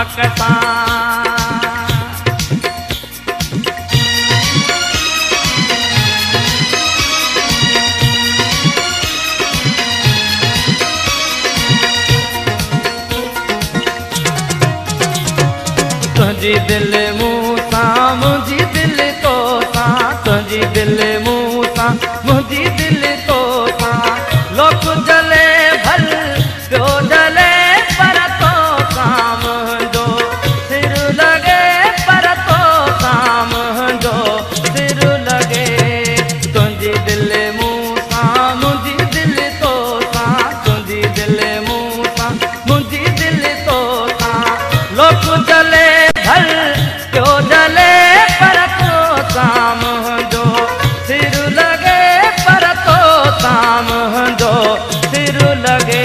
हक सां। तुझी दिल मूसां मुझी दिल तो सां, तुझी दिल मूसां मुझी दिल तो सां। लोक जले भल पियो जले पर तो सां मुंहिंजो सिर लॻे, पर तो सां मुंहिंजो सिर लॻे। तुझी दिल मूसां मुझी दिल तो सां, तुझी दिल मूसां मुझी दिल तो सां। लोक जले भल पियो जले पर तो सां मुंहिंजो सिर लॻे, पर तो सां मुंहिंजो सिर लॻे।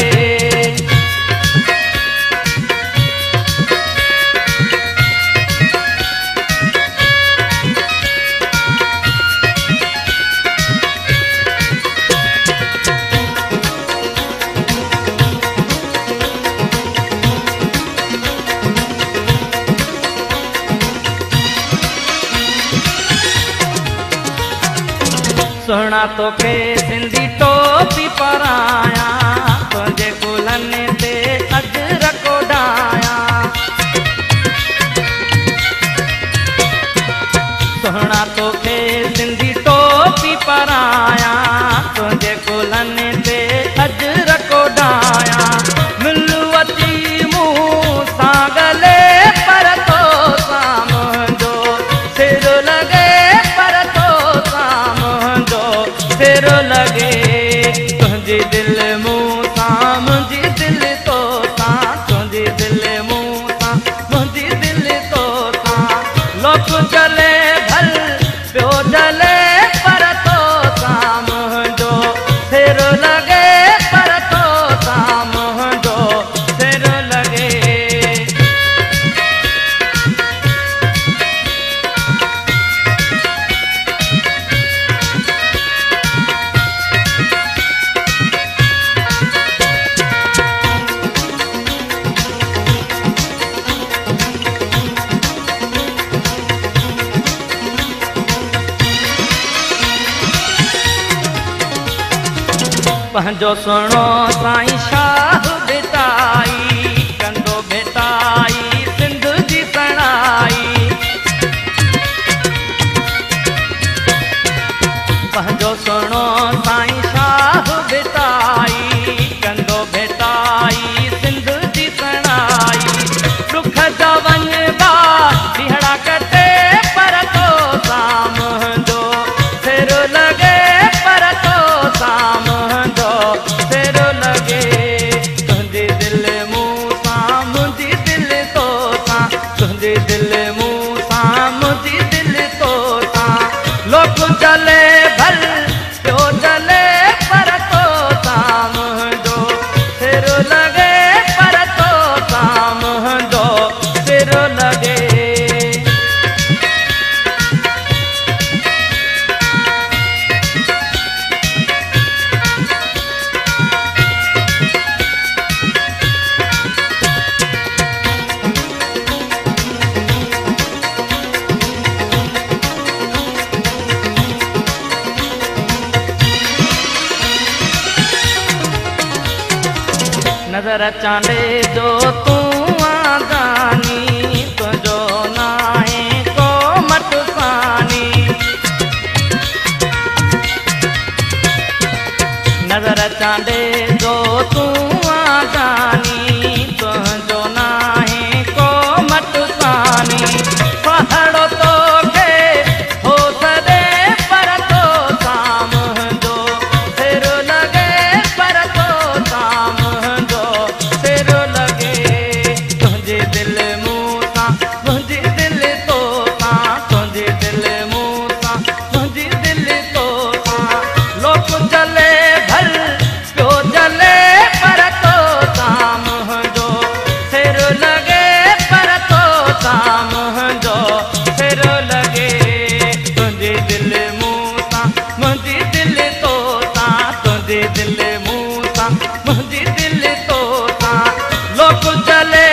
सुहिणा तोखे सिंधी टोपी पारायां, तुंहिंजे कुलनि ते अजर कोॾायां। सुहिणा तोखे सिंधी टोपी पारायां, तुंहिंजे कुलनि ते अजर कोॾायां। मिलू अची मूं सां गले पर तो सां मुंहिंजो सिर लॻे, पर तो सां मुंहिंजो सिर लॻे। तुंहिंजी दिल मूसां मुंहिंजी दिल तो सां, तुंहिंजी दिल मूसां मुंहिंजी दिल तो सां। लोक जले भल पियो जले पर तो सां मुंहिंजो सिर लॻे, पर तो सां मुंहिंजो सिर लॻे। पंहिंजो सुहिणो साईं शाह भेटाई, कंदो भेटाई सिंध जी सणाई। पंहिंजो सुहिणो साईं शाह भेटाई, कंदो भेटाई सिंध जी सणाई। दुख जा वञबा ॾींहड़ा कटे पर तो सां मुंहिंजो सिर लॻे, पर तो सां मुंहिंजो सिर लॻे। तुंहिंजी दिल मूसां मुंहिंजी दिल तो सां, तुंहिंजी दिल मूसां मुंहिंजी दिल तो सां। लोक जले भल पियो जले पर तो सां मुंहिंजो सिर लॻे, पर तो सां मुंहिंजो सिर लॻे। नज़र चांडे जो तूं आगानी, तुंहिंजो नाहे को मटसानी। नज़र चांडे जो तूं आगानी, तुंहिंजो नाहे को मटसानी। पहाड़ो तोखे हो सॾे पर तो सां मुंहिंजो सिर लॻे, पर तो सां मुंहिंजो सिर लॻे। तुंहिंजी दिल मूसां मुंहिंजी दिल तो सां, तुंहिंजी दिल मूसां मुंहिंजी दिल तो सां। लोक जले भल पियो जले पर तो सां मुंहिंजो सिर लॻे, पर तो सां मुंहिंजो सिर लॻे। तुंहिंजी दिल मूसां मुंहिंजी दिल तो सां, तुंहिंजी दिल मूसां मुंहिंजी दिल तो सां। लोक जले